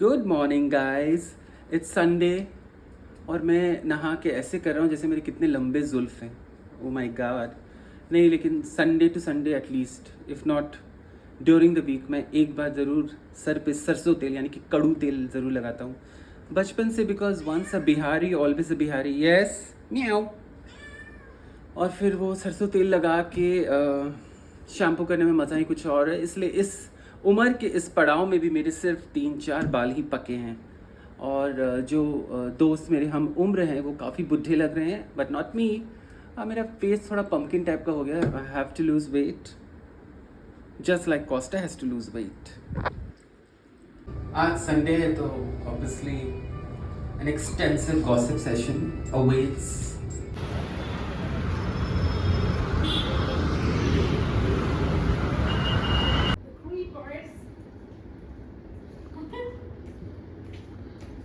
Good morning guys, it's Sunday और मैं नहा के ऐसे कर रहा हूँ जैसे मेरे कितने लंबे जुल्फ हैं। Oh my God. नहीं, लेकिन Sunday to Sunday at least, if not during the week, मैं एक बार ज़रूर सर पे सरसों तेल यानी कि कड़ू तेल ज़रूर लगाता हूँ बचपन से, because once a Bihari always a Bihari. Yes meow. और फिर वो सरसों तेल लगा के शैम्पू करने में मज़ा ही कुछ और है। इसलिए इस उम्र के इस पड़ाव में भी मेरे सिर्फ 3-4 बाल ही पके हैं। और जो दोस्त मेरे हम उम्र हैं वो काफ़ी बुढ़े लग रहे हैं, बट नॉट मी। मेरा फेस थोड़ा पम्पकिन टाइप का हो गया। I have to lose weight just like Costa has to lose weight. आज संडे है तो obviously an extensive gossip session awaits.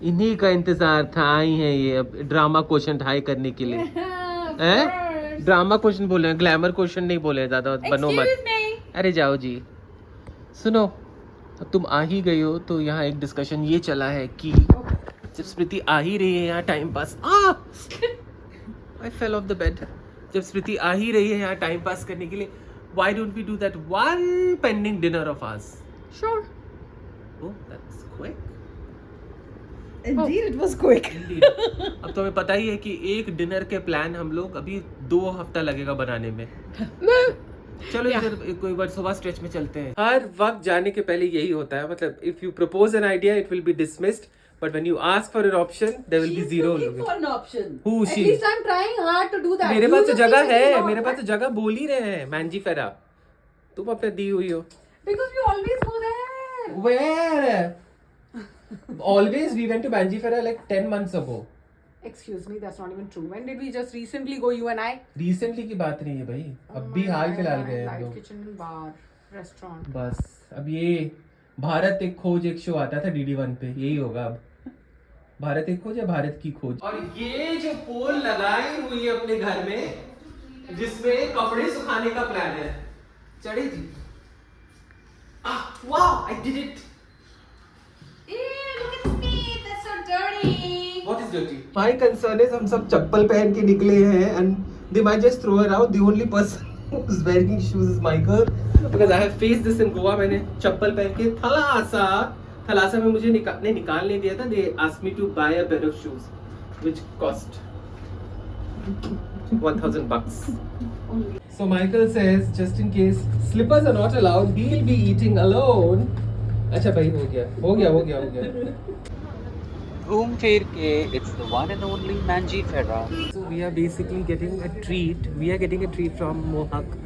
इन्हीं का इंतजार था, आई है ये अब ड्रामा क्वेश्चन हाई करने के लिए। हैं? ड्रामा क्वेश्चन बोले हैं, ग्लैमर क्वेश्चन नहीं बोले ज्यादा, बनो मत। अरे जाओ जी। सुनो, अब तुम आ ही गई हो तो यहाँ एक डिस्कशन ये चला है कि जब स्मृति आ ही रही है यहाँ time pass I fell off the bed. जब स्मृति आ ही रही है यहाँ टाइम पास करने के लिए, why don't we do that one pending dinner of ours? Sure. Oh that's quick. Indeed, it was quick. अब तो हमें पता ही है कि एक डिनर के प्लान हम लोग अभी 2 हफ्ता लगेगा बनाने में। चलो इधर कोई बार सुबह स्ट्रेच में चलते हैं। हर वक्त जाने के पहले यही होता है, मतलब if you propose an idea it will be dismissed, but when you ask for an option there will be zero. She's looking for an option. Who At she? least I'm trying hard to do that. मेरे You पास तो just जगह think it's है, not. मेरे पास तो जगह बोल ही रहे हैं मैंजी फेरा। तुम अपने दी हुई हो। Because we always go there. Where? Always we went to Manjifera like 10 months ago. Excuse me, that's not even true. When did we just recently go, you and I? Recently की बात नहीं है भाई, अब भी हाल फिलहाल गए हैं हम Live लोग। kitchen and bar, restaurant. बस अब ये भारत एक खोज एक शो आता था DD1 पे, यही होगा अब। भारत एक खोज या भारत की खोज। और ये जो पोल लगाई हुई है अपने घर में जिसमें कपड़े सुखाने का प्लान है, चढ़ी थी। वाह, I did it. Ew, look at his feet. That's so dirty. What is dirty? My concern is हम सब चप्पल पहन के निकले हैं and they might just throw her out. The only person who's wearing shoes is Michael because I have faced this in Goa. मैंने चप्पल पहन के थलासा में मुझे निकाल नहीं दिया था. They asked me to buy a pair of shoes which cost $1,000. So Michael says just in case slippers are not allowed, he'll be eating alone. अच्छा भाई, हो गया घूम फिर के it's the one and only Manjifera. So we are basically getting a treat. We are getting a treat from Mohak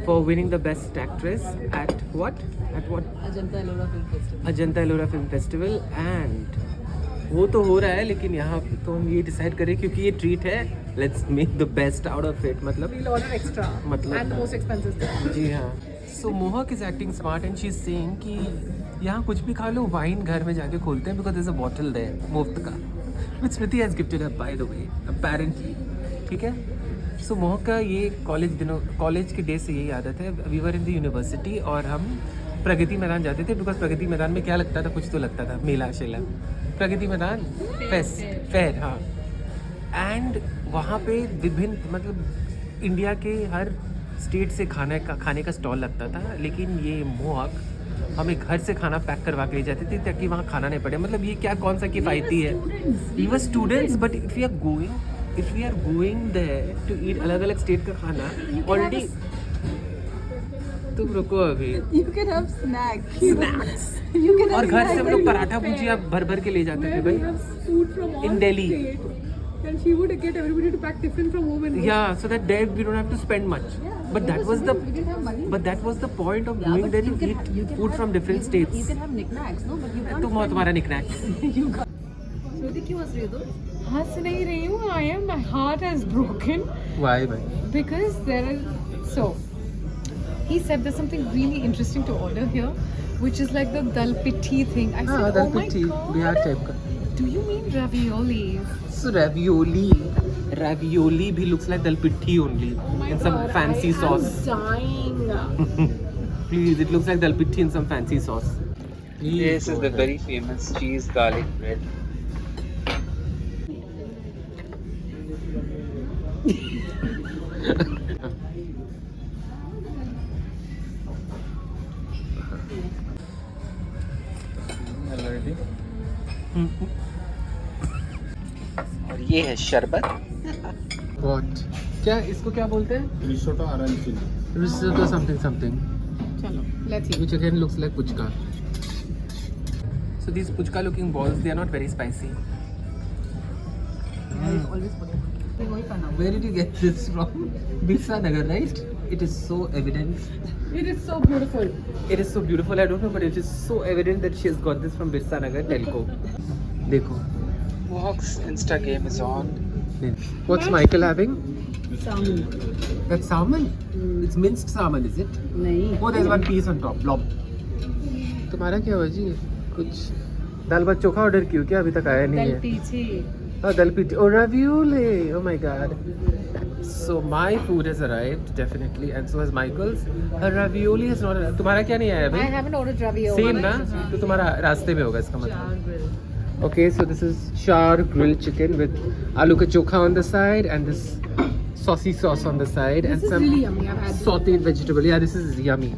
for winning the best actress at what? Ajanta Ellora Film Festival. Ajanta Ellora Film Festival. And वो तो हो रहा है, लेकिन यहाँ पे तो हम ये डिसाइड करें क्योंकि ये ट्रीट है, let's make the best out of it. मतलब We'll order extra. मतलब And the most expensive thing. जी हाँ। सो मोहक is acting smart and she is saying कि यहाँ कुछ भी खा लो, वाइन घर में जाके खोलते हैं because there is a bottle there मुफ्त का, which Smriti has gifted her by the way apparently. ठीक है। सो मोहक का ये कॉलेज के डे से यही आदत है। We were in the university और हम प्रगति मैदान जाते थे बिकॉज प्रगति मैदान में क्या लगता था, कुछ तो लगता था, मेला शेला, प्रगति मैदान फेयर। हाँ। एंड वहाँ पे विभिन्न मतलब इंडिया के हर स्टेट से खाने का स्टॉल लगता था, लेकिन ये मोहक हमें घर से खाना पैक करवा के ले जाती थी ताकि वहाँ खाना नहीं पड़े। मतलब ये क्या कौन सा किफ़ायती है। We were students but if we are going there to eat अलग अलग स्टेट का खाना ऑलरेडी। तुम रुको अभी। You can have snacks. Snacks You can have और घर से हम लोग snacks. पराठा भुजिया भर के ले जाते थे We भाई। have food from all In Delhi. states. And she would get everybody to pack tiffin from home and Yeah, so that there we don't have to spend much. But that was the We didn't have money. but that was the point of Yeah, going but there you to can- eat you can food have- from different you states. can have knickknacks, no? But you can't. तुम हो तुम्हारा निकनैक। You can't. Smriti, क्यों हंस रही हो तुम? हंस नहीं रही हूँ. I am. My heart has broken Why भाई? because there is so. He said there's something really interesting to order here, which is like the dal pitti thing. I said, oh my god. Bihar type का। Do you mean raviolis? So ravioli भी looks like dal pitti only Oh my in some god, fancy I sauce. am dying. Please, it looks like dal pitti in some fancy sauce. This is the very famous cheese garlic bread. Already. और ये है शरबत. What? क्या इसको क्या बोलते हैं? Risotto arancini. Risotto something something. Chalo, let's eat. Which again looks like puchka. So these puchka looking balls, they are not very spicy. Always put it. Where did you get this from? Birsa Nagar, right? It is so evident. It is so beautiful. It is so beautiful. I don't know, but it is so evident that she has got this from Birsa Nagar Telco. Dekho. Walks Insta game is on. What's Michael having? Salmon. That's salmon. It's minced salmon, is it? नहीं. Oh, there's one piece on top. Blob. तुम्हारा क्या हुआ जी? कुछ दाल भात चोखा order किया क्या? अभी तक आया नहीं है. पीछे. Oh, dal pitti. Oh, ravioli. Oh my god. So my food has arrived definitely, and so has Michael's. Her ravioli has not arrived. तुम्हारा क्या नहीं आया I अभी? haven't ordered ravioli. Same ना? तो तुम्हारा रास्ते में होगा इसका मतलब. Okay, so this is char grilled chicken with aloo ka chokha on the side and this saucy sauce on the side and This is some really yummy. I've had sauteed vegetable. Yeah, this is yummy.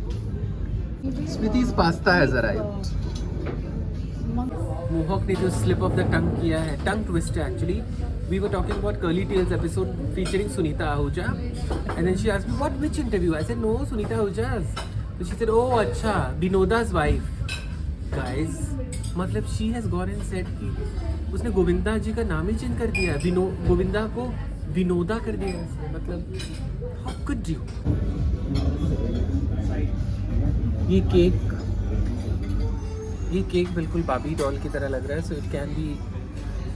Smriti's pasta has arrived. Mohawk ने जो slip of the tongue किया है, tongue twister actually. We were talking about Curly Tales episode featuring Sunita Ahuja, and then she asked me, which interview? I said, no, Sunita Ahuja's. So she said, oh, अच्छा, Vinoda's wife. Guys, मतलब she has gone and said कि उसने गोविंदा जी का नाम ही change कर दिया है. गोविंदा को विनोदा कर दिया है उसने. मतलब how could you? ये केक बिल्कुल बाबी डॉल की तरह लग रहा है. So it can be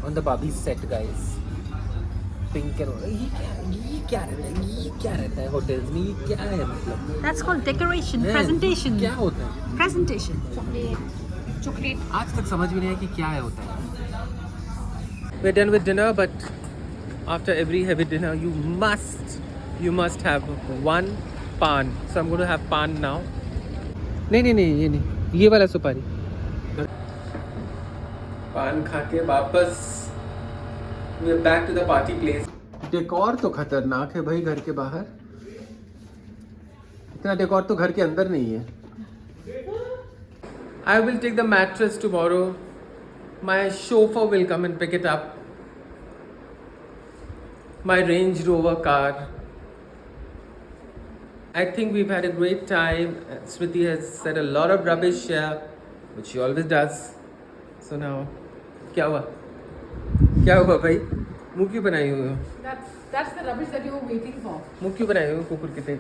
on the बाबी सेट गाइस. पिंक एंड ये क्या रहता है होटल्स में? ये क्या है मतलब? That's called decoration, है? presentation. क्या होता है? Presentation. chocolate. आज तक समझ में नहीं आया कि क्या है होता है. We're done with dinner, but after every heavy dinner, you must have one pan. So I'm going to have pan now. नहीं ये नहीं, ये वाला सुपारी. पान खा के वापस we're back to the party place. Decor तो खतरनाक है भाई घर के बाहर. इतना डेकोर तो घर के अंदर नहीं है. I will take the mattress tomorrow. My chauffeur will come and pick it up. My Range Rover car. I think we've had a great time. Smriti has said a lot of rubbish here, which she always does. So now, क्या हुआ भाई? मुँह क्यों बनाई हुई हो? That's the rubbish that you were waiting for. मुँह क्यों बनाई हुई हो कुकुर के तेज?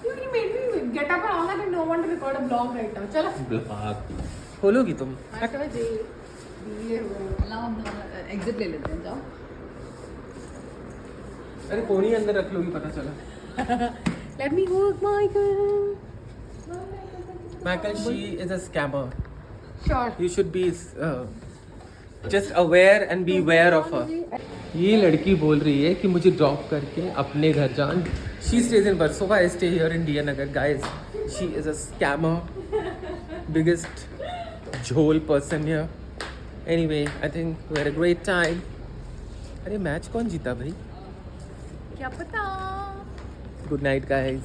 You made me get up and all that and no one to record a vlog right now. चलो. खोलोगी तुम? Exit ले लेते हैं जाओ. अरे फोन ही अंदर रख लोगी पता चला. Let me work, Michael. Michael, she is a scammer. Sure. You should be just aware and beware of her. ये लड़की बोल रही है कि मुझे ड्रॉप करके अपने घर जान. She stays in Versova. I stay here in DN Nagar. Guys, she is a scammer. Biggest झोल person here. Anyway, I think we had a great time. अरे मैच कौन जीता भाई? क्या पता. Good night, guys.